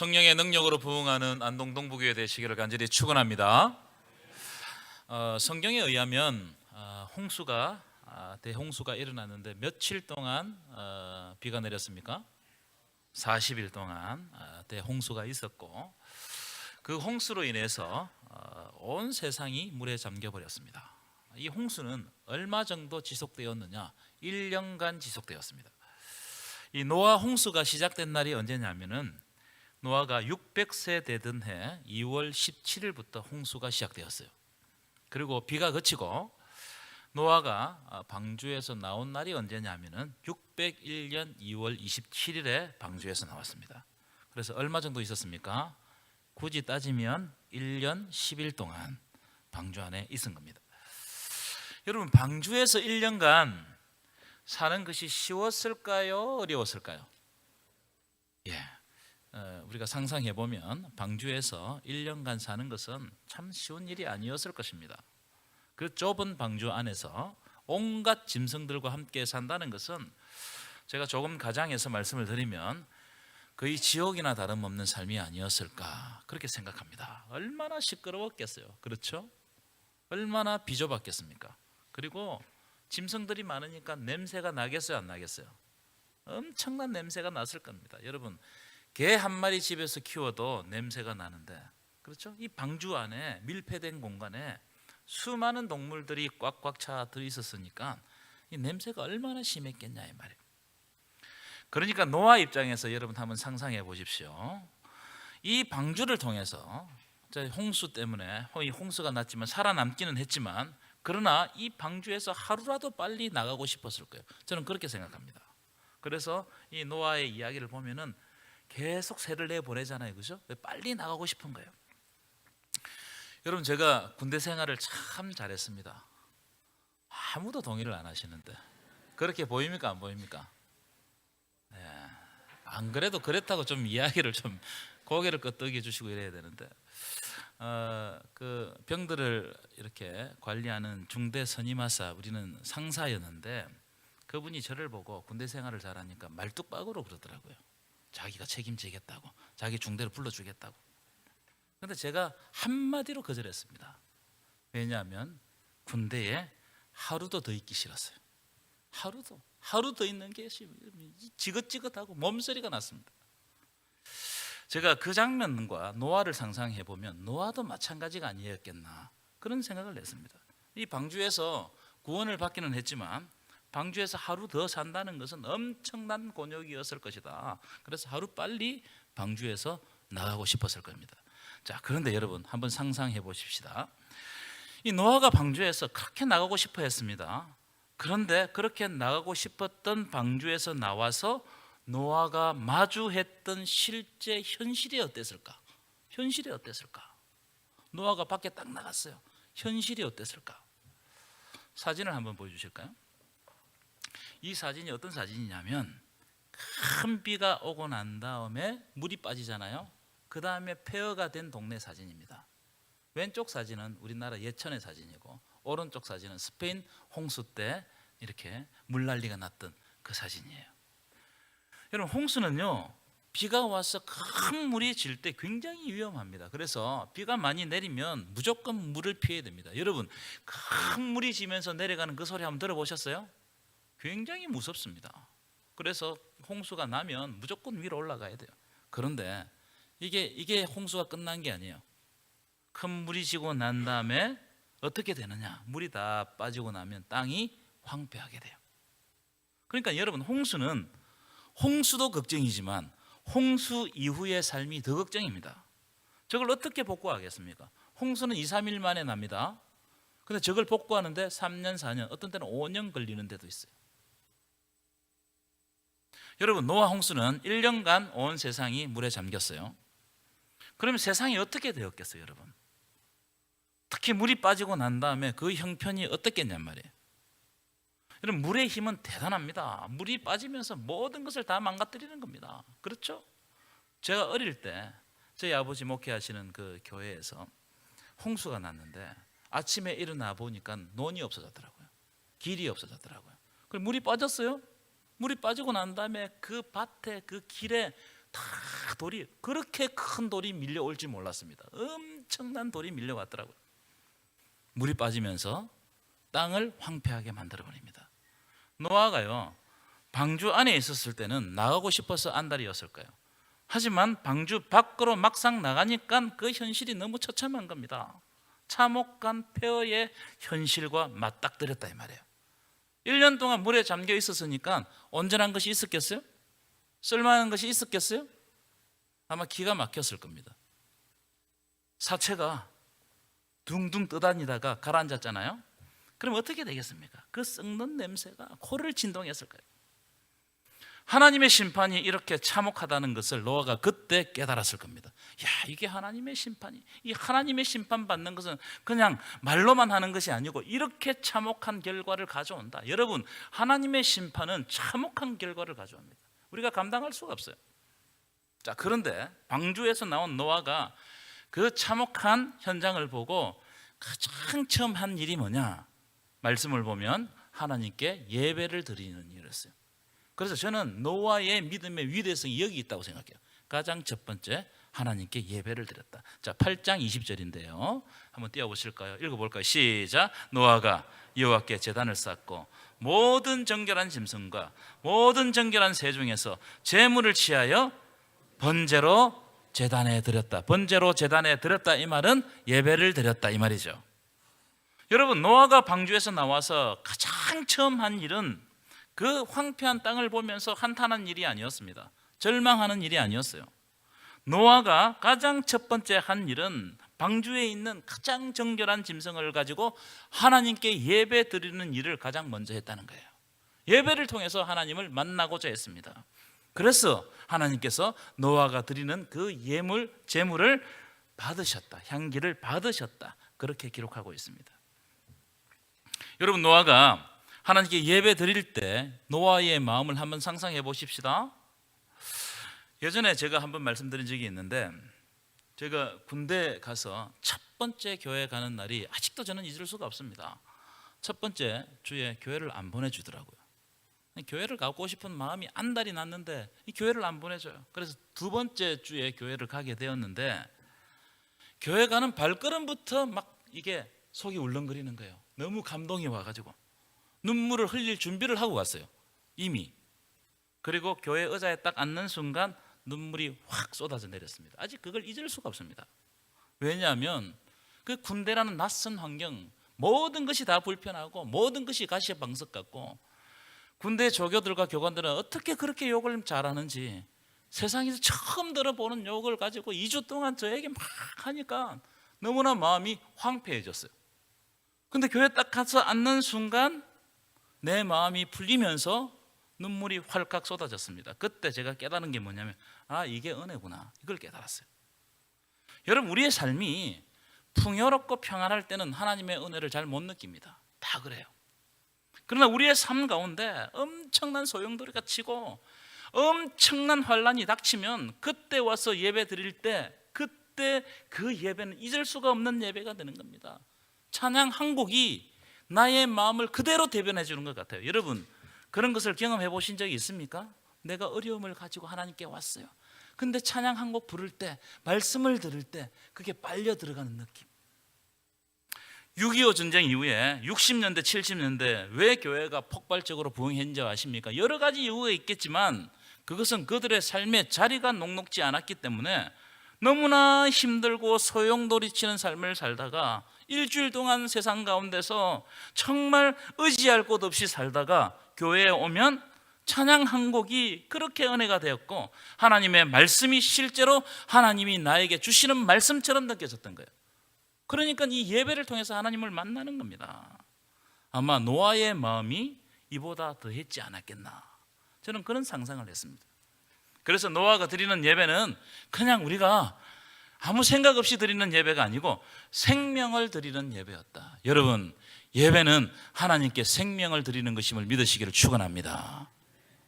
성령의 능력으로 부흥하는 안동 동부교회 되시기를 간절히 축원합니다. 성경에 의하면 대홍수가 일어났는데 며칠 동안 비가 내렸습니까? 40일 동안 대홍수가 있었고, 그 홍수로 인해서 온 세상이 물에 잠겨 버렸습니다. 이 홍수는 얼마 정도 지속되었느냐? 1년간 지속되었습니다. 이 노아 홍수가 시작된 날이 언제냐면은 노아가 600세 되던 해 2월 17일부터 홍수가 시작되었어요. 그리고 비가 그치고 노아가 방주에서 나온 날이 언제냐면은 601년 2월 27일에 방주에서 나왔습니다. 그래서 얼마 정도 있었습니까? 굳이 따지면 1년 10일 동안 방주 안에 있은 겁니다. 여러분, 방주에서 1년간 사는 것이 쉬웠을까요? 어려웠을까요? 우리가 상상해 보면 방주에서 1년간 사는 것은 참 쉬운 일이 아니었을 것입니다. 그 좁은 방주 안에서 온갖 짐승들과 함께 산다는 것은 제가 조금 가장해서 말씀을 드리면 거의 지옥이나 다름없는 삶이 아니었을까 그렇게 생각합니다. 얼마나 시끄러웠겠어요. 그렇죠? 얼마나 비좁았겠습니까? 그리고 짐승들이 많으니까 냄새가 나겠어요, 안 나겠어요? 엄청난 냄새가 났을 겁니다. 여러분, 개 한 마리 집에서 키워도 냄새가 나는데, 그렇죠? 이 방주 안에 밀폐된 공간에 수많은 동물들이 꽉꽉 차 들어있었으니까 이 냄새가 얼마나 심했겠냐 이 말이에요. 그러니까 노아 입장에서 여러분 한번 상상해 보십시오. 이 방주를 통해서 홍수 때문에 홍수가 났지만 살아남기는 했지만, 그러나 이 방주에서 하루라도 빨리 나가고 싶었을 거예요. 저는 그렇게 생각합니다. 그래서 이 노아의 이야기를 보면은 계속 새를 내보내잖아요, 그죠? 빨리 나가고 싶은 거예요. 여러분, 제가 군대 생활을 참 잘했습니다. 아무도 동의를 안 하시는데 그렇게 보입니까, 안 보입니까? 안 그래도 그렇다고 좀 이야기를 좀 고개를 끄덕여 주시고 이래야 되는데, 그 병들을 이렇게 관리하는 중대 선임하사, 우리는 상사였는데 그분이 저를 보고 군대 생활을 잘하니까 말뚝박으로 그러더라고요. 자기가 책임지겠다고, 자기 중대를 불러주겠다고. 그런데 제가 한마디로 거절했습니다. 왜냐하면 군대에 하루도 더 있기 싫었어요. 하루 더 있는 게 지긋지긋하고 몸서리가 났습니다. 제가 그 장면과 노아를 상상해 보면 노아도 마찬가지가 아니었겠나 그런 생각을 냈습니다. 이 방주에서 구원을 받기는 했지만 방주에서 하루 더 산다는 것은 엄청난 곤욕이었을 것이다. 그래서 하루 빨리 방주에서 나가고 싶었을 겁니다. 자, 그런데 여러분 한번 상상해 보십시다. 이 노아가 방주에서 그렇게 나가고 싶어 했습니다. 그런데 그렇게 나가고 싶었던 방주에서 나와서 노아가 마주했던 실제 현실이 어땠을까? 노아가 밖에 딱 나갔어요. 현실이 어땠을까? 사진을 한번 보여주실까요? 이 사진이 어떤 사진이냐면, 큰 비가 오고 난 다음에 물이 빠지잖아요. 그 다음에 폐허가 된 동네 사진입니다. 왼쪽 사진은 우리나라 예천의 사진이고, 오른쪽 사진은 스페인 홍수 때 이렇게 물난리가 났던 그 사진이에요. 여러분, 홍수는요, 비가 와서 큰 물이 질 때 굉장히 위험합니다. 그래서 비가 많이 내리면 무조건 물을 피해야 됩니다. 여러분, 큰 물이 지면서 내려가는 그 소리 한번 들어보셨어요? 굉장히 무섭습니다. 그래서 홍수가 나면 무조건 위로 올라가야 돼요. 그런데 이게 홍수가 끝난 게 아니에요. 큰 물이 지고 난 다음에 어떻게 되느냐? 물이 다 빠지고 나면 땅이 황폐하게 돼요. 그러니까 여러분, 홍수도 걱정이지만 홍수 이후의 삶이 더 걱정입니다. 저걸 어떻게 복구하겠습니까? 홍수는 2, 3일 만에 납니다. 근데 저걸 복구하는데 3년, 4년, 어떤 때는 5년 걸리는 데도 있어요. 여러분, 노아 홍수는 1년간 온 세상이 물에 잠겼어요. 그러면 세상이 어떻게 되었겠어요, 여러분? 특히 물이 빠지고 난 다음에 그 형편이 어떻겠냔 말이에요. 여러분, 물의 힘은 대단합니다. 물이 빠지면서 모든 것을 다 망가뜨리는 겁니다. 그렇죠? 제가 어릴 때 저희 아버지 목회하시는 그 교회에서 홍수가 났는데 아침에 일어나 보니까 논이 없어졌더라고요. 길이 없어졌더라고요. 그리고 물이 빠졌어요. 물이 빠지고 난 다음에 그 밭에 그 길에 다 돌이 그렇게 큰 돌이 밀려올지 몰랐습니다. 엄청난 돌이 밀려왔더라고요. 물이 빠지면서 땅을 황폐하게 만들어버립니다. 노아가요, 방주 안에 있었을 때는 나가고 싶어서 안달이었을 거예요. 하지만 방주 밖으로 막상 나가니까 그 현실이 너무 처참한 겁니다. 참혹한 폐허의 현실과 맞닥뜨렸다 이 말이에요. 1년 동안 물에 잠겨 있었으니까 온전한 것이 있었겠어요? 쓸만한 것이 있었겠어요? 아마 기가 막혔을 겁니다. 사체가 둥둥 떠다니다가 가라앉았잖아요. 그럼 어떻게 되겠습니까? 그 썩는 냄새가 코를 진동했을 거예요. 하나님의 심판이 이렇게 참혹하다는 것을 노아가 그때 깨달았을 겁니다. 야, 이게 하나님의 심판이, 이 하나님의 심판 받는 것은 그냥 말로만 하는 것이 아니고 이렇게 참혹한 결과를 가져온다. 여러분, 하나님의 심판은 참혹한 결과를 가져옵니다. 우리가 감당할 수가 없어요. 자, 그런데 방주에서 나온 노아가 그 참혹한 현장을 보고 가장 처음 한 일이 뭐냐? 말씀을 보면 하나님께 예배를 드리는 일이었어요. 그래서 저는 노아의 믿음의 위대성이 여기 있다고 생각해요. 가장 첫 번째, 하나님께 예배를 드렸다. 자, 8장 20절인데요. 한번 띄워보실까요? 읽어볼까요? 시작. 노아가 여호와께 제단을 쌓고 모든 정결한 짐승과 모든 정결한 새 중에서 제물을 취하여 번제로 제단에 드렸다. 번제로 제단에 드렸다 이 말은 예배를 드렸다 이 말이죠. 여러분, 노아가 방주에서 나와서 가장 처음 한 일은 그 황폐한 땅을 보면서 한탄한 일이 아니었습니다. 절망하는 일이 아니었어요. 노아가 가장 첫 번째 한 일은 방주에 있는 가장 정결한 짐승을 가지고 하나님께 예배 드리는 일을 가장 먼저 했다는 거예요. 예배를 통해서 하나님을 만나고자 했습니다. 그래서 하나님께서 노아가 드리는 그 예물, 제물을 받으셨다. 향기를 받으셨다. 그렇게 기록하고 있습니다. 여러분, 노아가 하나님께 예배 드릴 때 노아의 마음을 한번 상상해 보십시다. 예전에 제가 한번 말씀드린 적이 있는데, 제가 군대 가서 첫 번째 교회 가는 날이 아직도 저는 잊을 수가 없습니다. 첫 번째 주에 교회를 안 보내주더라고요. 교회를 가고 싶은 마음이 안달이 났는데 이 교회를 안 보내줘요. 그래서 두 번째 주에 교회를 가게 되었는데, 교회 가는 발걸음부터 막 이게 속이 울렁거리는 거예요. 너무 감동이 와가지고 눈물을 흘릴 준비를 하고 갔어요, 이미. 그리고 교회 의자에 딱 앉는 순간 눈물이 확 쏟아져 내렸습니다. 아직 그걸 잊을 수가 없습니다. 왜냐하면 그 군대라는 낯선 환경, 모든 것이 다 불편하고 모든 것이 가시방석 같고, 군대 조교들과 교관들은 어떻게 그렇게 욕을 잘하는지, 세상에서 처음 들어보는 욕을 가지고 2주 동안 저에게 막 하니까 너무나 마음이 황폐해졌어요. 근데 교회 딱 가서 앉는 순간 내 마음이 풀리면서 눈물이 활칵 쏟아졌습니다. 그때 제가 깨달은 게 뭐냐면, 아, 이게 은혜구나. 이걸 깨달았어요. 여러분, 우리의 삶이 풍요롭고 평안할 때는 하나님의 은혜를 잘 못 느낍니다. 다 그래요. 그러나 우리의 삶 가운데 엄청난 소용돌이가 치고 엄청난 환란이 닥치면 그때 와서 예배 드릴 때, 그때 그 예배는 잊을 수가 없는 예배가 되는 겁니다. 찬양 한 곡이 나의 마음을 그대로 대변해 주는 것 같아요. 여러분, 그런 것을 경험해 보신 적이 있습니까? 내가 어려움을 가지고 하나님께 왔어요. 근데 찬양 한 곡 부를 때, 말씀을 들을 때 그게 빨려 들어가는 느낌. 6.25 전쟁 이후에 60년대, 70년대 왜 교회가 폭발적으로 부흥했는지 아십니까? 여러 가지 이유가 있겠지만 그것은 그들의 삶의 자리가 녹록지 않았기 때문에 너무나 힘들고 소용돌이치는 삶을 살다가 일주일 동안 세상 가운데서 정말 의지할 곳 없이 살다가 교회에 오면 찬양 한 곡이 그렇게 은혜가 되었고, 하나님의 말씀이 실제로 하나님이 나에게 주시는 말씀처럼 느껴졌던 거예요. 그러니까 이 예배를 통해서 하나님을 만나는 겁니다. 아마 노아의 마음이 이보다 더했지 않았겠나, 저는 그런 상상을 했습니다. 그래서 노아가 드리는 예배는 그냥 우리가 아무 생각 없이 드리는 예배가 아니고 생명을 드리는 예배였다. 여러분, 예배는 하나님께 생명을 드리는 것임을 믿으시기를 축원합니다.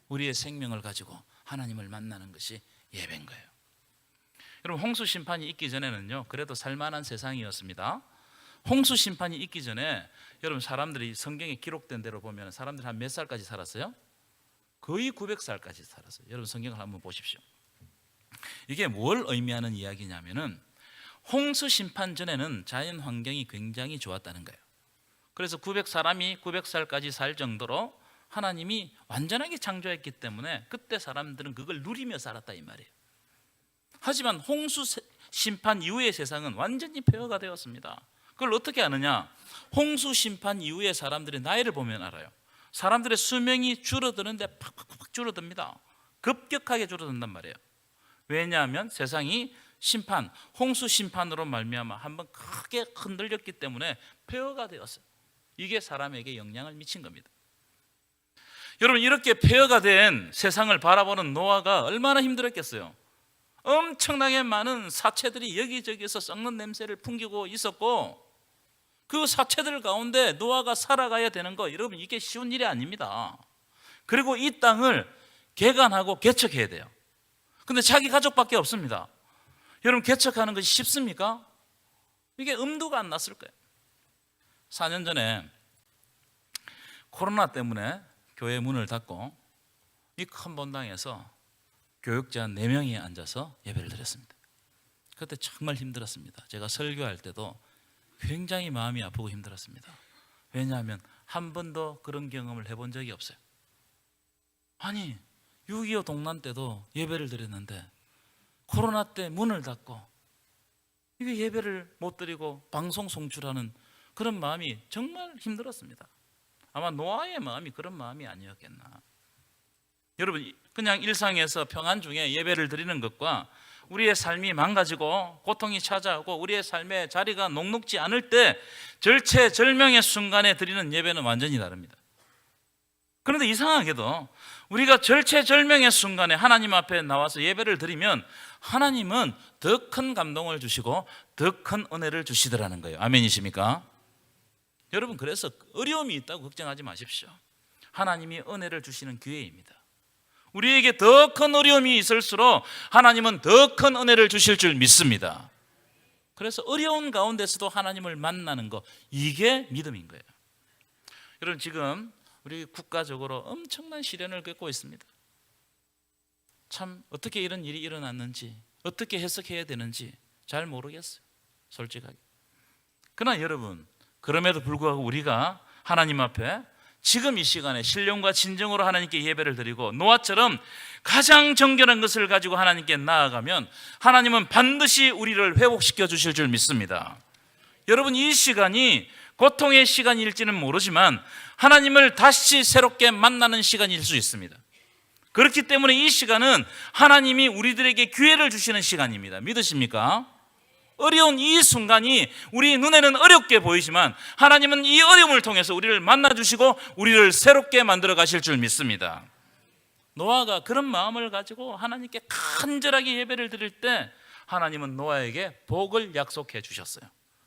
우리의 생명을 가지고 하나님을 만나는 것이 예배인 거예요. 여러분, 홍수 심판이 있기 전에는요, 그래도 살만한 세상이었습니다. 홍수 심판이 있기 전에 여러분, 사람들이 성경에 기록된 대로 보면 사람들이 한 몇 살까지 살았어요? 거의 900살까지 살았어요. 여러분, 성경을 한번 보십시오. 이게 뭘 의미하는 이야기냐면은 홍수 심판 전에는 자연 환경이 굉장히 좋았다는 거예요. 그래서 900사람이 900살까지 살 정도로 하나님이 완전하게 창조했기 때문에 그때 사람들은 그걸 누리며 살았다 이 말이에요. 하지만 홍수 심판 이후의 세상은 완전히 폐허가 되었습니다. 그걸 어떻게 아느냐? 홍수 심판 이후의 사람들의 나이를 보면 알아요. 사람들의 수명이 줄어드는데 팍팍팍 줄어듭니다. 급격하게 줄어든단 말이에요. 왜냐하면 세상이 심판, 홍수 심판으로 말미암아 한번 크게 흔들렸기 때문에 폐허가 되었어요. 이게 사람에게 영향을 미친 겁니다. 여러분, 이렇게 폐허가 된 세상을 바라보는 노아가 얼마나 힘들었겠어요. 엄청나게 많은 사체들이 여기저기서 썩는 냄새를 풍기고 있었고, 그 사체들 가운데 노아가 살아가야 되는 거, 여러분 이게 쉬운 일이 아닙니다. 그리고 이 땅을 개간하고 개척해야 돼요. 근데 자기 가족밖에 없습니다. 여러분, 개척하는 것이 쉽습니까? 이게 엄두가 안 났을 거예요. 4년 전에 코로나 때문에 교회 문을 닫고 이 큰 본당에서 교육자 4명이 앉아서 예배를 드렸습니다. 그때 정말 힘들었습니다. 제가 설교할 때도 굉장히 마음이 아프고 힘들었습니다. 왜냐하면 한 번도 그런 경험을 해본 적이 없어요. 아니, 6.25 동란 때도 예배를 드렸는데 코로나 때 문을 닫고 이게 예배를 못 드리고 방송 송출하는 그런 마음이 정말 힘들었습니다. 아마 노아의 마음이 그런 마음이 아니었겠나. 여러분, 그냥 일상에서 평안 중에 예배를 드리는 것과 우리의 삶이 망가지고 고통이 찾아오고 우리의 삶의 자리가 녹록지 않을 때 절체절명의 순간에 드리는 예배는 완전히 다릅니다. 그런데 이상하게도 우리가 절체절명의 순간에 하나님 앞에 나와서 예배를 드리면 하나님은 더 큰 감동을 주시고 더 큰 은혜를 주시더라는 거예요. 아멘이십니까? 여러분, 그래서 어려움이 있다고 걱정하지 마십시오. 하나님이 은혜를 주시는 기회입니다. 우리에게 더 큰 어려움이 있을수록 하나님은 더 큰 은혜를 주실 줄 믿습니다. 그래서 어려운 가운데서도 하나님을 만나는 거, 이게 믿음인 거예요. 여러분, 지금 우리 국가적으로 엄청난 시련을 겪고 있습니다. 참 어떻게 이런 일이 일어났는지, 어떻게 해석해야 되는지 잘 모르겠어요, 솔직하게. 그러나 여러분, 그럼에도 불구하고 우리가 하나님 앞에 지금 이 시간에 신령과 진정으로 하나님께 예배를 드리고 노아처럼 가장 정결한 것을 가지고 하나님께 나아가면 하나님은 반드시 우리를 회복시켜 주실 줄 믿습니다. 여러분, 이 시간이 고통의 시간일지는 모르지만 하나님을 다시 새롭게 만나는 시간일 수 있습니다. 그렇기 때문에 이 시간은 하나님이 우리들에게 기회를 주시는 시간입니다. 믿으십니까? 어려운 이 순간이 우리 눈에는 어렵게 보이지만 하나님은 이 어려움을 통해서 우리를 만나주시고 우리를 새롭게 만들어 가실 줄 믿습니다. 노아가 그런 마음을 가지고 하나님께 간절하게 예배를 드릴 때 하나님은 노아에게 복을 약속해 주셨어요.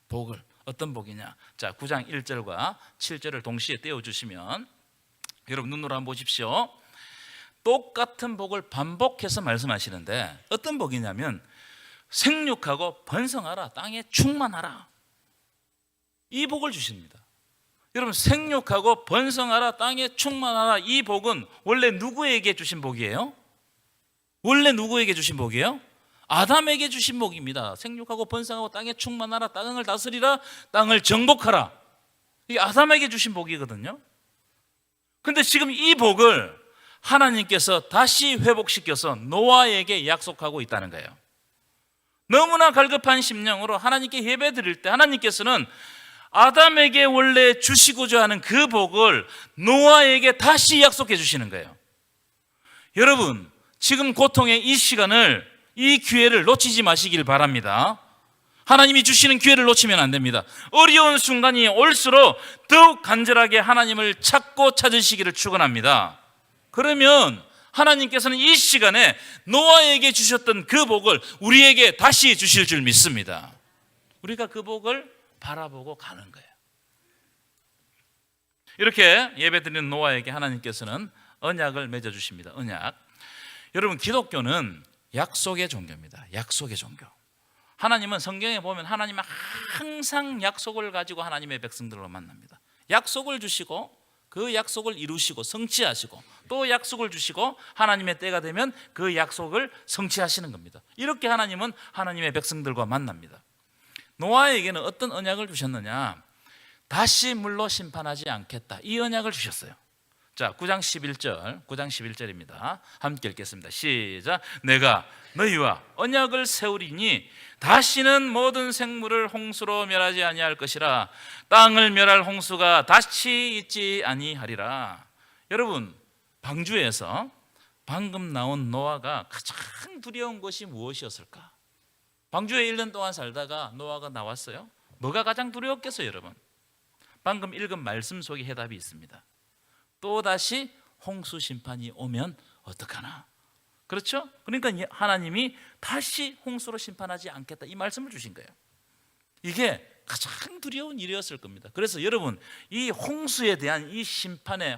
복을. 어떤 복이냐? 자, 9장 1절과 7절을 동시에 떼어주시면 여러분 눈으로 한번 보십시오. 똑같은 복을 반복해서 말씀하시는데 어떤 복이냐면 생육하고 번성하라, 땅에 충만하라, 이 복을 주십니다. 여러분, 생육하고 번성하라, 땅에 충만하라, 이 복은 원래 누구에게 주신 복이에요? 원래 누구에게 주신 복이에요? 아담에게 주신 복입니다. 생육하고 번성하고 땅에 충만하라, 땅을 다스리라, 땅을 정복하라, 이게 아담에게 주신 복이거든요. 그런데 지금 이 복을 하나님께서 다시 회복시켜서 노아에게 약속하고 있다는 거예요. 너무나 갈급한 심령으로 하나님께 예배 드릴 때 하나님께서는 아담에게 원래 주시고자 하는 그 복을 노아에게 다시 약속해 주시는 거예요. 여러분, 지금 고통의 이 시간을, 이 기회를 놓치지 마시길 바랍니다. 하나님이 주시는 기회를 놓치면 안 됩니다. 어려운 순간이 올수록 더욱 간절하게 하나님을 찾고 찾으시기를 축원합니다. 그러면 하나님께서는 이 시간에 노아에게 주셨던 그 복을 우리에게 다시 주실 줄 믿습니다. 우리가 그 복을 바라보고 가는 거예요. 이렇게 예배드리는 노아에게 하나님께서는 언약을 맺어주십니다. 언약. 여러분, 기독교는 약속의 종교입니다. 약속의 종교. 하나님은 성경에 보면 하나님은 항상 약속을 가지고 하나님의 백성들로 만납니다. 약속을 주시고 그 약속을 이루시고 성취하시고 또 약속을 주시고 하나님의 때가 되면 그 약속을 성취하시는 겁니다. 이렇게 하나님은 하나님의 백성들과 만납니다. 노아에게는 어떤 언약을 주셨느냐? 다시 물로 심판하지 않겠다, 이 언약을 주셨어요. 자, 9장 11절입니다. 함께 읽겠습니다. 시작. 내가 너희와 언약을 세우리니 다시는 모든 생물을 홍수로 멸하지 아니할 것이라. 땅을 멸할 홍수가 다시 있지 아니하리라. 여러분, 방주에서 방금 나온 노아가 가장 두려운 것이 무엇이었을까? 방주에 1년 동안 살다가 노아가 나왔어요. 뭐가 가장 두려웠겠어요, 여러분? 방금 읽은 말씀 속에 해답이 있습니다. 또다시 홍수 심판이 오면 어떡하나? 그렇죠? 그러니까 하나님이 다시 홍수로 심판하지 않겠다, 이 말씀을 주신 거예요. 이게 가장 두려운 일이었을 겁니다. 그래서 여러분, 이 홍수에 대한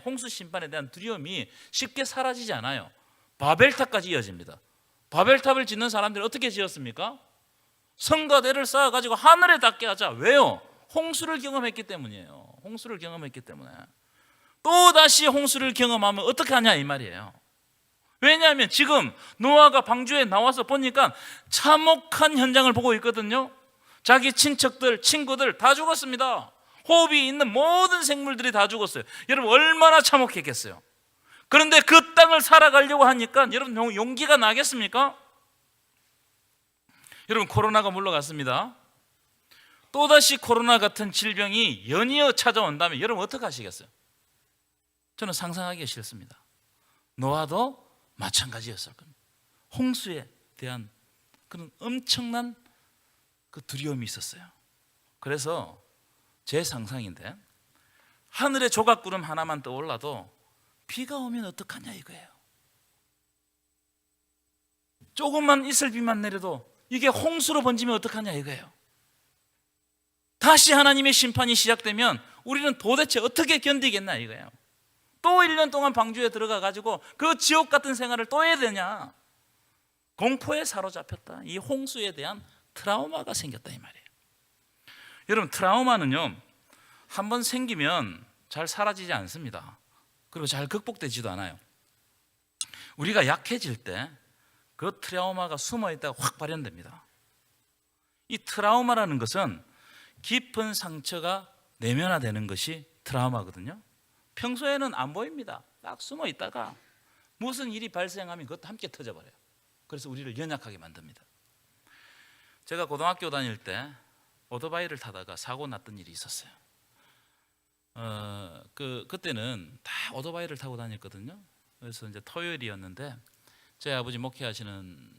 홍수 심판에 대한 두려움이 쉽게 사라지지 않아요. 바벨탑까지 이어집니다. 바벨탑을 짓는 사람들이 어떻게 지었습니까? 성가대를 쌓아가지고 하늘에 닿게 하자. 왜요? 홍수를 경험했기 때문이에요. 홍수를 경험했기 때문에. 또다시 홍수를 경험하면 어떻게 하냐, 이 말이에요. 왜냐하면 지금 노아가 방주에 나와서 보니까 참혹한 현장을 보고 있거든요. 자기 친척들, 친구들 다 죽었습니다. 호흡이 있는 모든 생물들이 다 죽었어요. 여러분, 얼마나 참혹했겠어요. 그런데 그 땅을 살아가려고 하니까 여러분, 용기가 나겠습니까? 여러분, 코로나가 물러갔습니다. 또다시 코로나 같은 질병이 연이어 찾아온다면 여러분 어떻게 하시겠어요? 저는 상상하기 싫습니다. 노아도 마찬가지였을 겁니다. 홍수에 대한 그런 엄청난 그 두려움이 있었어요. 그래서 제 상상인데, 하늘에 조각구름 하나만 떠올라도 비가 오면 어떡하냐 이거예요. 조금만 이슬비만 내려도 이게 홍수로 번지면 어떡하냐 이거예요. 다시 하나님의 심판이 시작되면 우리는 도대체 어떻게 견디겠나 이거예요. 또 1년 동안 방주에 들어가 가지고 그 지옥 같은 생활을 또 해야 되냐. 공포에 사로잡혔다. 이 홍수에 대한 트라우마가 생겼다 이 말이에요. 여러분, 트라우마는요, 한번 생기면 잘 사라지지 않습니다. 그리고 잘 극복되지도 않아요. 우리가 약해질 때 그 트라우마가 숨어 있다가 확 발현됩니다. 이 트라우마라는 것은 깊은 상처가 내면화되는 것이 트라우마거든요. 평소에는 안 보입니다. 딱 숨어 있다가 무슨 일이 발생하면 그것도 함께 터져버려요. 그래서 우리를 연약하게 만듭니다. 제가 고등학교 다닐 때 오토바이를 타다가 사고 났던 일이 있었어요. 그때는 다 오토바이를 타고 다녔거든요. 그래서 이제 토요일이었는데 제 아버지 목회하시는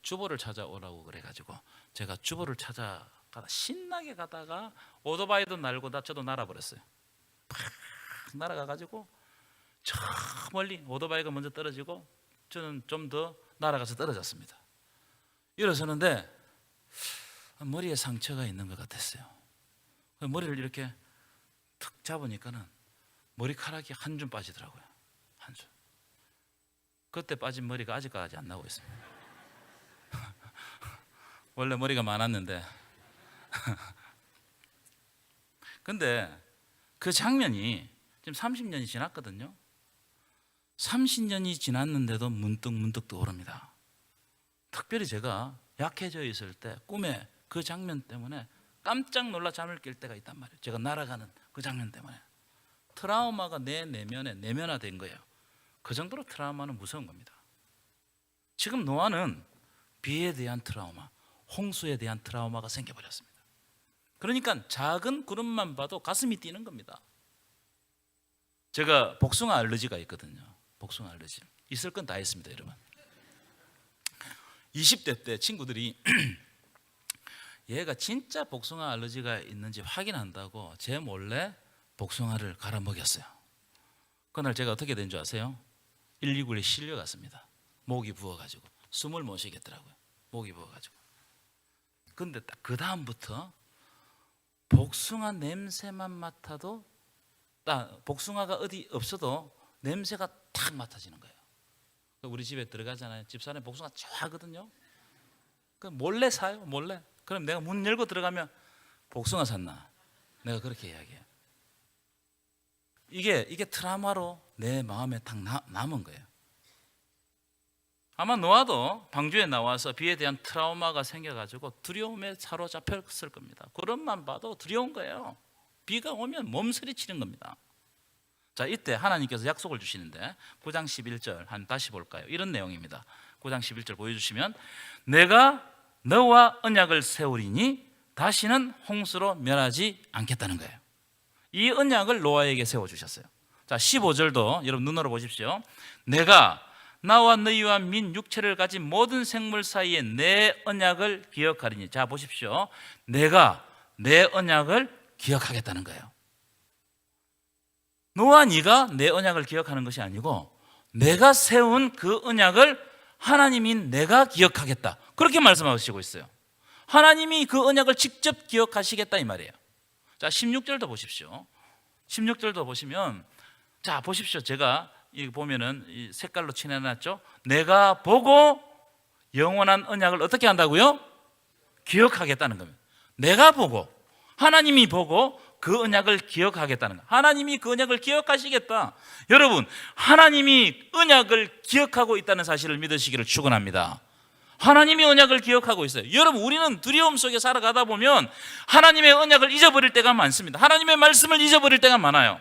주보를 찾아오라고 그래가지고 제가 주보를 찾아가다 신나게 가다가 오토바이도 날고 저도 날아버렸어요. 팍 날아가가지고 저 멀리 오토바이가 먼저 떨어지고 저는 좀 더 날아가서 떨어졌습니다. 일어서는데 머리에 상처가 있는 것 같았어요. 머리를 이렇게 툭 잡으니까는 머리카락이 한 줌 빠지더라고요. 한 줌. 그때 빠진 머리가 아직까지 안 나오고 있습니다. 원래 머리가 많았는데 근데 그 장면이 지금 30년이 지났거든요. 30년이 지났는데도 문득 떠오릅니다. 특별히 제가 약해져 있을 때 꿈에 그 장면 때문에 깜짝 놀라 잠을 깰 때가 있단 말이에요. 제가 날아가는 그 장면 때문에 트라우마가 내 내면에 내면화된 거예요. 그 정도로 트라우마는 무서운 겁니다. 지금 노아는 비에 대한 트라우마, 홍수에 대한 트라우마가 생겨버렸습니다. 그러니까 작은 구름만 봐도 가슴이 뛰는 겁니다. 제가 복숭아 알러지가 있거든요. 복숭아 알러지. 있을 건 다 있습니다, 여러분. 20대 때 친구들이 얘가 진짜 복숭아 알러지가 있는지 확인한다고 제 몰래 복숭아를 갈아 먹였어요. 그날 제가 어떻게 된 줄 아세요? 119에 실려갔습니다. 목이 부어가지고 숨을 못 쉬겠더라고요. 목이 부어가지고. 근데 딱 그 다음부터 복숭아 냄새만 맡아도 복숭아가 어디 없어도 냄새가 탁 맡아지는 거예요. 우리 집에 들어가잖아요. 집사람이 복숭아 좋아하거든요. 몰래 사요, 몰래. 그럼 내가 문 열고 들어가면 복숭아 샀나? 내가 그렇게 이야기해요. 이게 트라우마로 내 마음에 딱 남은 거예요. 아마 노아도 방주에 나와서 비에 대한 트라우마가 생겨가지고 두려움에 사로잡혔을 겁니다. 구름만 봐도 두려운 거예요. 비가 오면 몸서리치는 겁니다. 자, 이때 하나님께서 약속을 주시는데 9장 11절 다시 볼까요? 이런 내용입니다. 9장 11절 보여주시면 내가 너와 언약을 세우리니 다시는 홍수로 멸하지 않겠다는 거예요. 이 언약을 노아에게 세워주셨어요. 자, 15절도 여러분 눈으로 보십시오. 내가 나와 너희와 민 육체를 가진 모든 생물 사이에 내 언약을 기억하리니. 자, 보십시오. 내가 내 언약을 기억하겠다는 거예요. 너와 네가 내 언약을 기억하는 것이 아니고 내가 세운 그 언약을 하나님인 내가 기억하겠다, 그렇게 말씀하시고 있어요. 하나님이 그 언약을 직접 기억하시겠다 이 말이에요. 자, 16절도 보십시오. 16절도 보시면, 자, 보십시오. 제가 이 보면은 이 색깔로 칠해놨죠. 내가 보고 영원한 언약을 어떻게 한다고요? 기억하겠다는 겁니다. 내가 보고, 하나님이 보고 그 언약을 기억하겠다는 거. 하나님이 그 언약을 기억하시겠다. 여러분, 하나님이 언약을 기억하고 있다는 사실을 믿으시기를 축원합니다. 하나님이 언약을 기억하고 있어요. 여러분, 우리는 두려움 속에 살아가다 보면 하나님의 언약을 잊어버릴 때가 많습니다. 하나님의 말씀을 잊어버릴 때가 많아요.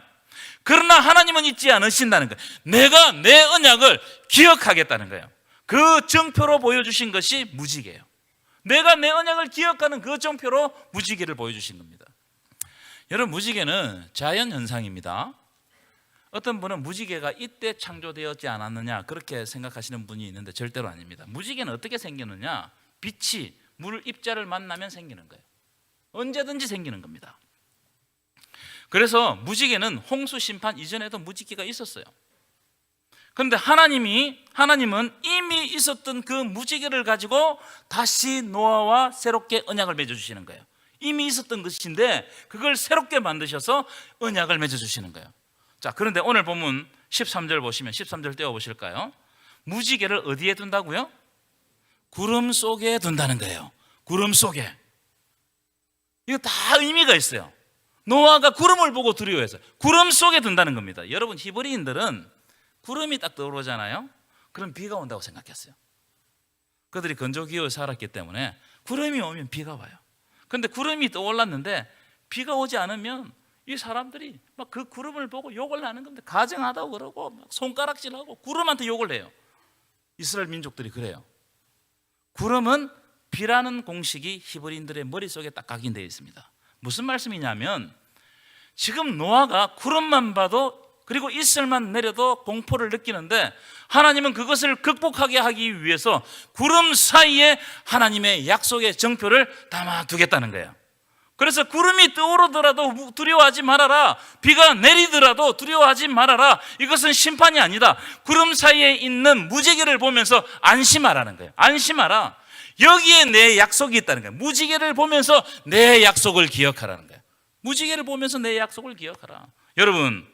그러나 하나님은 잊지 않으신다는 거예요. 내가 내 언약을 기억하겠다는 거예요. 그 증표로 보여주신 것이 무지개예요. 내가 내 언약을 기억하는 그 증표로 무지개를 보여주신 겁니다. 여러분, 무지개는 자연현상입니다. 어떤 분은 무지개가 이때 창조되었지 않았느냐 그렇게 생각하시는 분이 있는데 절대로 아닙니다. 무지개는 어떻게 생기느냐, 빛이 물 입자를 만나면 생기는 거예요. 언제든지 생기는 겁니다. 그래서 무지개는 홍수 심판 이전에도 무지개가 있었어요. 그런데 하나님은 이미 있었던 그 무지개를 가지고 다시 노아와 새롭게 언약을 맺어주시는 거예요. 이미 있었던 것인데 그걸 새롭게 만드셔서 언약을 맺어주시는 거예요. 자, 그런데 오늘 본문 13절 보시면, 13절 떼어보실까요? 무지개를 어디에 둔다고요? 구름 속에 둔다는 거예요. 구름 속에. 이거 다 의미가 있어요. 노아가 구름을 보고 두려워해서 구름 속에 둔다는 겁니다. 여러분, 히브리인들은 구름이 딱 떠오르잖아요. 그럼 비가 온다고 생각했어요. 그들이 건조기후에 살았기 때문에 구름이 오면 비가 와요. 그런데 구름이 떠올랐는데 비가 오지 않으면 이 사람들이 막 그 구름을 보고 욕을 하는 건데, 가증하다고 그러고 막 손가락질하고 구름한테 욕을 해요. 이스라엘 민족들이 그래요. 구름은 비라는 공식이 히브리인들의 머릿속에 딱 각인되어 있습니다. 무슨 말씀이냐면, 지금 노아가 구름만 봐도, 그리고 이슬만 내려도 공포를 느끼는데 하나님은 그것을 극복하게 하기 위해서 구름 사이에 하나님의 약속의 정표를 담아두겠다는 거예요. 그래서 구름이 떠오르더라도 두려워하지 말아라, 비가 내리더라도 두려워하지 말아라. 이것은 심판이 아니다. 구름 사이에 있는 무지개를 보면서 안심하라는 거예요. 안심하라. 여기에 내 약속이 있다는 거예요. 무지개를 보면서 내 약속을 기억하라는 거예요. 무지개를 보면서 내 약속을 기억하라. 여러분,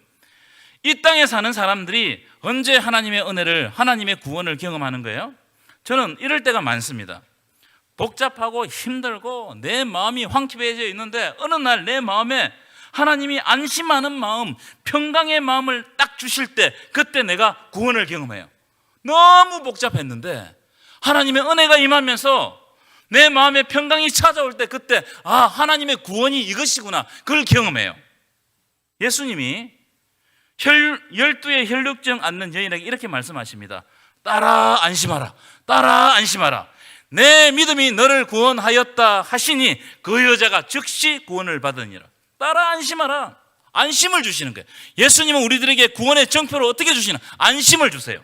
이 땅에 사는 사람들이 언제 하나님의 은혜를, 하나님의 구원을 경험하는 거예요? 저는 이럴 때가 많습니다. 복잡하고 힘들고 내 마음이 황폐해져 있는데 어느 날 내 마음에 하나님이 안심하는 마음, 평강의 마음을 딱 주실 때, 그때 내가 구원을 경험해요. 너무 복잡했는데 하나님의 은혜가 임하면서 내 마음에 평강이 찾아올 때, 그때 하나님의 구원이 이것이구나, 그걸 경험해요. 예수님이 12의 혈루증 앓는 여인에게 이렇게 말씀하십니다. 따라 안심하라, 따라 안심하라. 내 믿음이 너를 구원하였다 하시니 그 여자가 즉시 구원을 받으니라. 따라 안심하라. 안심을 주시는 거예요. 예수님은 우리들에게 구원의 정표를 어떻게 주시나? 안심을 주세요.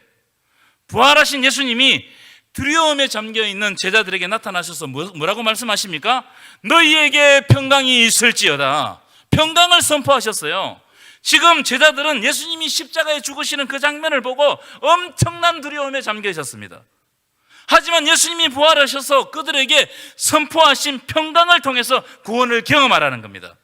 부활하신 예수님이 두려움에 잠겨있는 제자들에게 나타나셔서 뭐라고 말씀하십니까? 너희에게 평강이 있을지어다. 평강을 선포하셨어요. 지금 제자들은 예수님이 십자가에 죽으시는 그 장면을 보고 엄청난 두려움에 잠겨 있었습니다. 하지만 예수님이 부활하셔서 그들에게 선포하신 평강을 통해서 구원을 경험하라는 겁니다.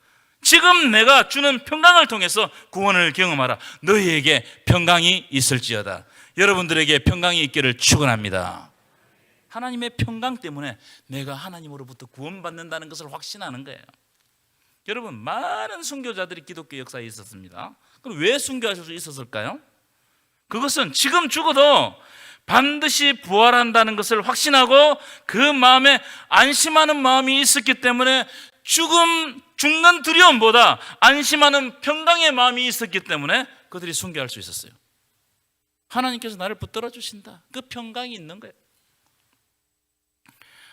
지금 내가 주는 평강을 통해서 구원을 경험하라. 너희에게 평강이 있을지어다. 여러분들에게 평강이 있기를 축원합니다. 하나님의 평강 때문에 내가 하나님으로부터 구원받는다는 것을 확신하는 거예요. 여러분, 많은 순교자들이 기독교 역사에 있었습니다. 그럼 왜 순교할 수 있었을까요? 그것은 지금 죽어도 반드시 부활한다는 것을 확신하고 그 마음에 안심하는 마음이 있었기 때문에 죽는 두려움보다 안심하는 평강의 마음이 있었기 때문에 그들이 순교할 수 있었어요. 하나님께서 나를 붙들어 주신다, 그 평강이 있는 거예요.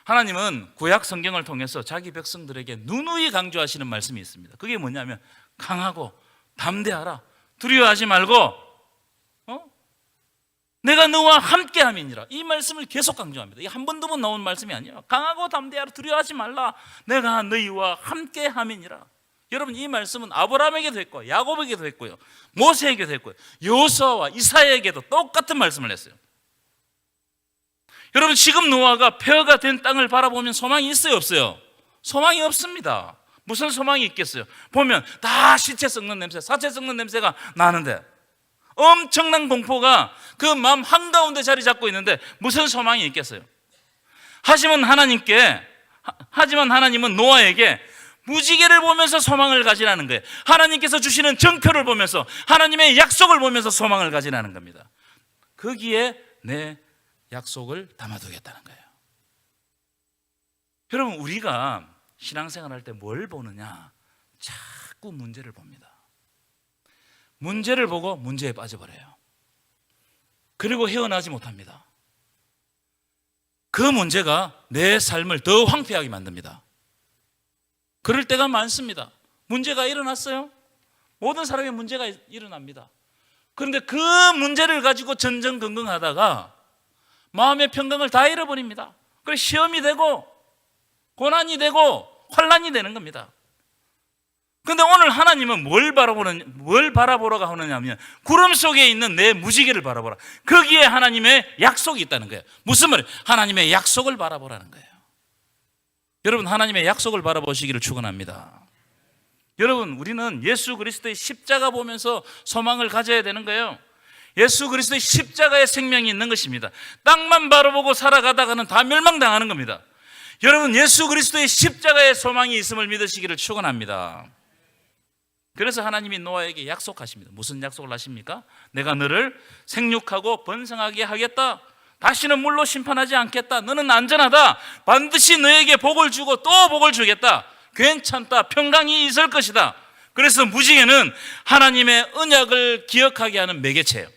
하나님은 구약 성경을 통해서 자기 백성들에게 누누이 강조하시는 말씀이 있습니다. 그게 뭐냐면 강하고 담대하라, 두려워하지 말고 내가 너와 함께함이니라. 이 말씀을 계속 강조합니다. 이게 한 번, 두 번 나온 말씀이 아니에요. 강하고 담대하라, 두려워하지 말라, 내가 너희와 함께함이니라. 여러분, 이 말씀은 아브라함에게도 했고 야곱에게도 했고요, 모세에게도 했고요, 여호수아와 이사야에게도 똑같은 말씀을 했어요. 여러분, 지금 노아가 폐허가 된 땅을 바라보면 소망이 있어요, 없어요? 소망이 없습니다. 무슨 소망이 있겠어요? 보면 다 시체 썩는 냄새, 사체 썩는 냄새가 나는데 엄청난 공포가 그 마음 한가운데 자리 잡고 있는데 무슨 소망이 있겠어요? 하지만 하나님은 노아에게 무지개를 보면서 소망을 가지라는 거예요. 하나님께서 주시는 정표를 보면서, 하나님의 약속을 보면서 소망을 가지라는 겁니다. 거기에 내 약속을 담아두겠다는 거예요. 여러분, 우리가 신앙생활할 때 뭘 보느냐? 자꾸 문제를 봅니다. 문제를 보고 문제에 빠져버려요. 그리고 헤어나지 못합니다. 그 문제가 내 삶을 더 황폐하게 만듭니다. 그럴 때가 많습니다. 문제가 일어났어요. 모든 사람의 문제가 일어납니다. 그런데 그 문제를 가지고 전전긍긍하다가 마음의 평강을 다 잃어버립니다. 그래서 시험이 되고 고난이 되고 환난이 되는 겁니다. 그런데 오늘 하나님은 뭘 바라보라고 하느냐면 구름 속에 있는 내 무지개를 바라보라. 거기에 하나님의 약속이 있다는 거예요. 무슨 말이에요? 하나님의 약속을 바라보라는 거예요. 여러분, 하나님의 약속을 바라보시기를 축원합니다. 여러분, 우리는 예수 그리스도의 십자가 보면서 소망을 가져야 되는 거예요. 예수 그리스도의 십자가의 생명이 있는 것입니다. 땅만 바라보고 살아가다가는 다 멸망당하는 겁니다. 여러분, 예수 그리스도의 십자가의 소망이 있음을 믿으시기를 축원합니다. 그래서 하나님이 노아에게 약속하십니다. 무슨 약속을 하십니까? 내가 너를 생육하고 번성하게 하겠다. 다시는 물로 심판하지 않겠다. 너는 안전하다. 반드시 너에게 복을 주고 또 복을 주겠다. 괜찮다. 평강이 있을 것이다. 그래서 무지개는 하나님의 언약을 기억하게 하는 매개체예요.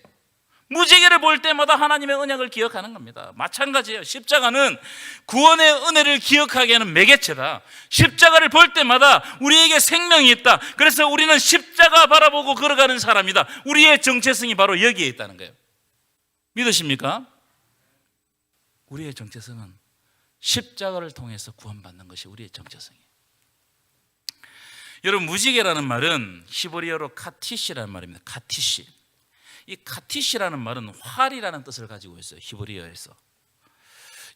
무지개를 볼 때마다 하나님의 언약을 기억하는 겁니다. 마찬가지예요. 십자가는 구원의 은혜를 기억하게 하는 매개체다. 십자가를 볼 때마다 우리에게 생명이 있다. 그래서 우리는 십자가 바라보고 걸어가는 사람이다. 우리의 정체성이 바로 여기에 있다는 거예요. 믿으십니까? 우리의 정체성은 십자가를 통해서 구원받는 것이 우리의 정체성이에요. 여러분, 무지개라는 말은 히브리어로 카티시라는 말입니다. 카티시. 이 카티시라는 말은 활이라는 뜻을 가지고 있어요. 히브리어에서.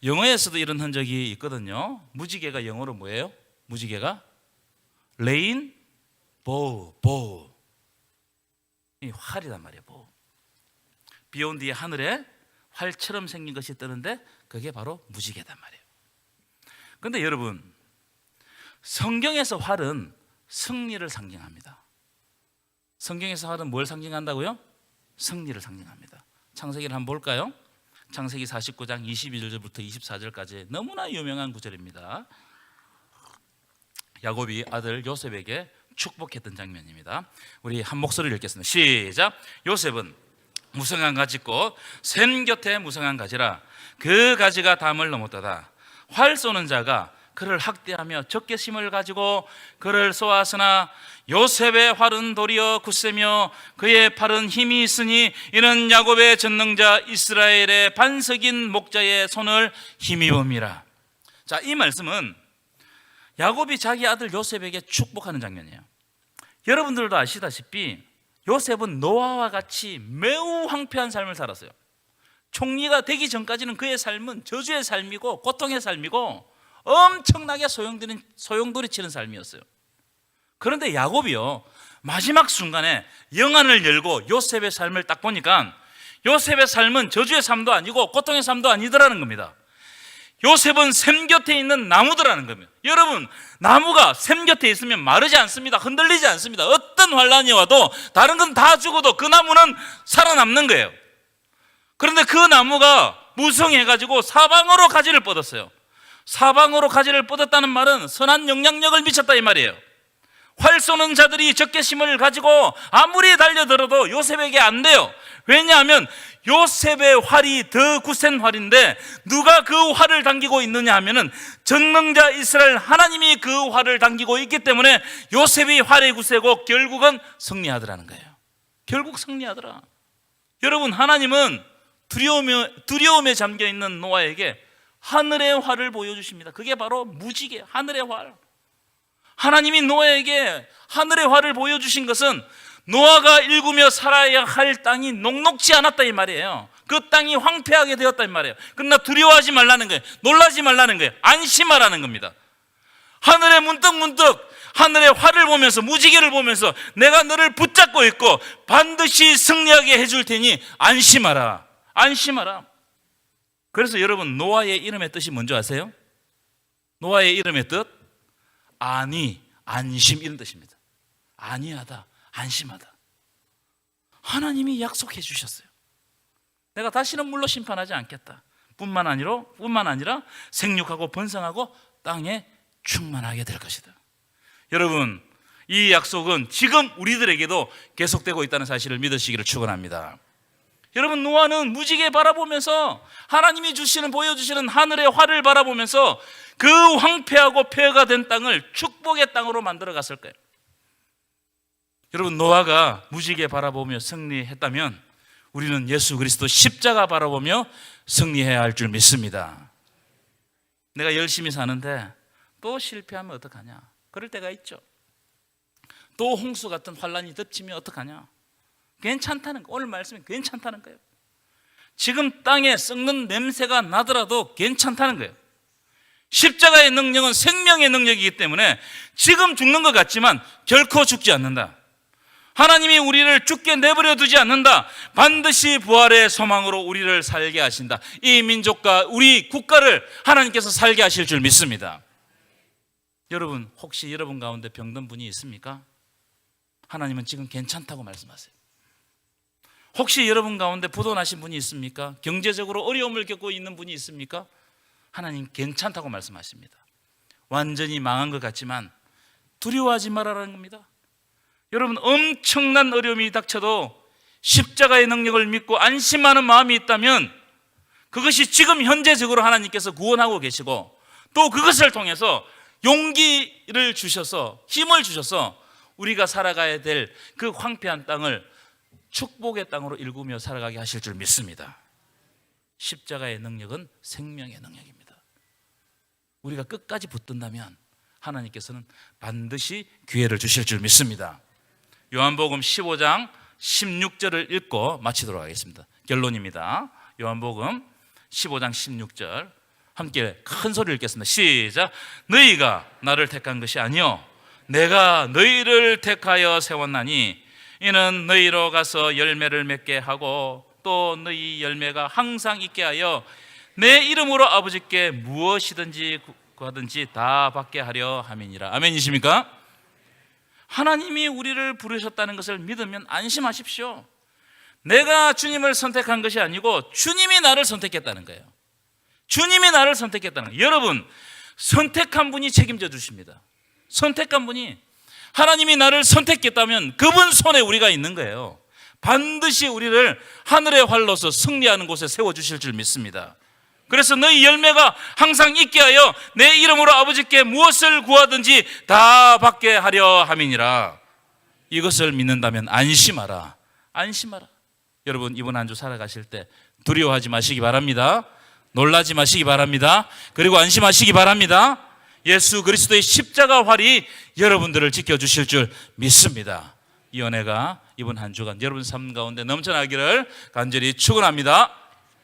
영어에서도 이런 흔적이 있거든요. 무지개가 영어로 뭐예요? 무지개가 레인 보우. 이 활이란 말이에요. 보우. 비 온 뒤에 하늘에 활처럼 생긴 것이 뜨는데 그게 바로 무지개단 말이에요. 그런데 여러분, 성경에서 활은 승리를 상징합니다. 성경에서 활은 뭘 상징한다고요? 승리를 상징합니다. 창세기를 한번 볼까요? 창세기 49장 22절부터 24절까지 너무나 유명한 구절입니다. 야곱이 아들 요셉에게 축복했던 장면입니다. 우리 한 목소리를 읽겠습니다. 시작. 요셉은 무성한 가지꽃 샘 곁에 무성한 가지라. 그 가지가 담을 넘었도다. 활 쏘는 자가 그를 학대하며 적개심을 가지고 그를 쏘았으나 요셉의 활은 도리어 굳세며 그의 팔은 힘이 있으니 이는 야곱의 전능자 이스라엘의 반석인 목자의 손을 힘입음이라. 자, 이 말씀은 야곱이 자기 아들 요셉에게 축복하는 장면이에요. 여러분들도 아시다시피 요셉은 노아와 같이 매우 황폐한 삶을 살았어요. 총리가 되기 전까지는 그의 삶은 저주의 삶이고 고통의 삶이고 엄청나게 소용돌이 치는 삶이었어요. 그런데 야곱이요, 마지막 순간에 영안을 열고 요셉의 삶을 딱 보니까 요셉의 삶은 저주의 삶도 아니고 고통의 삶도 아니더라는 겁니다. 요셉은 샘 곁에 있는 나무더라는 겁니다. 여러분, 나무가 샘 곁에 있으면 마르지 않습니다. 흔들리지 않습니다. 어떤 환란이 와도 다른 건 다 죽어도 그 나무는 살아남는 거예요. 그런데 그 나무가 무성해가지고 사방으로 가지를 뻗었어요. 사방으로 가지를 뻗었다는 말은 선한 영향력을 미쳤다 이 말이에요. 활 쏘는 자들이 적개심을 가지고 아무리 달려들어도 요셉에게 안 돼요. 왜냐하면 요셉의 활이 더 굳센 활인데 누가 그 활을 당기고 있느냐 하면은 전능자 이스라엘 하나님이 그 활을 당기고 있기 때문에 요셉이 활이 굳세고 결국은 승리하더라는 거예요. 결국 승리하더라. 여러분, 하나님은 두려움에 잠겨있는 노아에게 하늘의 활을 보여주십니다. 그게 바로 무지개, 하늘의 활. 하나님이 노아에게 하늘의 활을 보여주신 것은 노아가 일구며 살아야 할 땅이 녹록지 않았다 이 말이에요. 그 땅이 황폐하게 되었다 이 말이에요. 그러나 두려워하지 말라는 거예요. 놀라지 말라는 거예요. 안심하라는 겁니다. 하늘에 문득문득 하늘의 활을 보면서, 무지개를 보면서 내가 너를 붙잡고 있고 반드시 승리하게 해줄 테니 안심하라. 안심하라. 그래서 여러분, 노아의 이름의 뜻이 뭔지 아세요? 노아의 이름의 뜻, 아니, 안심, 이런 뜻입니다. 아니하다, 안심하다. 하나님이 약속해 주셨어요. 내가 다시는 물로 심판하지 않겠다. 뿐만 아니라 생육하고 번성하고 땅에 충만하게 될 것이다. 여러분, 이 약속은 지금 우리들에게도 계속되고 있다는 사실을 믿으시기를 축원합니다. 여러분, 노아는 무지개 바라보면서 하나님이 보여주시는 하늘의 활을 바라보면서 그 황폐하고 폐허가 된 땅을 축복의 땅으로 만들어 갔을 거예요. 여러분, 노아가 무지개 바라보며 승리했다면 우리는 예수 그리스도 십자가 바라보며 승리해야 할 줄 믿습니다. 내가 열심히 사는데 또 실패하면 어떡하냐? 그럴 때가 있죠. 또 홍수 같은 환란이 덮치면 어떡하냐? 괜찮다는 거, 오늘 말씀이 괜찮다는 거예요. 지금 땅에 썩는 냄새가 나더라도 괜찮다는 거예요. 십자가의 능력은 생명의 능력이기 때문에 지금 죽는 것 같지만 결코 죽지 않는다. 하나님이 우리를 죽게 내버려 두지 않는다. 반드시 부활의 소망으로 우리를 살게 하신다. 이 민족과 우리 국가를 하나님께서 살게 하실 줄 믿습니다. 여러분, 혹시 여러분 가운데 병든 분이 있습니까? 하나님은 지금 괜찮다고 말씀하세요. 혹시 여러분 가운데 부도나신 분이 있습니까? 경제적으로 어려움을 겪고 있는 분이 있습니까? 하나님 괜찮다고 말씀하십니다. 완전히 망한 것 같지만 두려워하지 말라는 겁니다. 여러분, 엄청난 어려움이 닥쳐도 십자가의 능력을 믿고 안심하는 마음이 있다면 그것이 지금 현재적으로 하나님께서 구원하고 계시고 또 그것을 통해서 용기를 주셔서 힘을 주셔서 우리가 살아가야 될 그 황폐한 땅을 축복의 땅으로 일구며 살아가게 하실 줄 믿습니다. 십자가의 능력은 생명의 능력입니다. 우리가 끝까지 붙든다면 하나님께서는 반드시 기회를 주실 줄 믿습니다. 요한복음 15장 16절을 읽고 마치도록 하겠습니다. 결론입니다. 요한복음 15장 16절 함께 큰 소리를 읽겠습니다. 시작. 너희가 나를 택한 것이 아니요 내가 너희를 택하여 세웠나니 이는 너희로 가서 열매를 맺게 하고 또 너희 열매가 항상 있게 하여 내 이름으로 아버지께 무엇이든지 구하든지 다 받게 하려 함이니라. 아멘이십니까? 하나님이 우리를 부르셨다는 것을 믿으면 안심하십시오. 내가 주님을 선택한 것이 아니고 주님이 나를 선택했다는 거예요. 주님이 나를 선택했다는 거예요. 여러분, 선택한 분이 책임져 주십니다. 선택한 분이, 하나님이 나를 선택했다면 그분 손에 우리가 있는 거예요. 반드시 우리를 하늘의 활로서 승리하는 곳에 세워주실 줄 믿습니다. 그래서 너희 열매가 항상 있게 하여 내 이름으로 아버지께 무엇을 구하든지 다 받게 하려 함이니라. 이것을 믿는다면 안심하라. 안심하라. 여러분, 이번 한 주 살아가실 때 두려워하지 마시기 바랍니다. 놀라지 마시기 바랍니다. 그리고 안심하시기 바랍니다. 예수 그리스도의 십자가 활이 여러분들을 지켜주실 줄 믿습니다. 이 은혜가 이번 한 주간 여러분 삶 가운데 넘쳐나기를 간절히 축원합니다.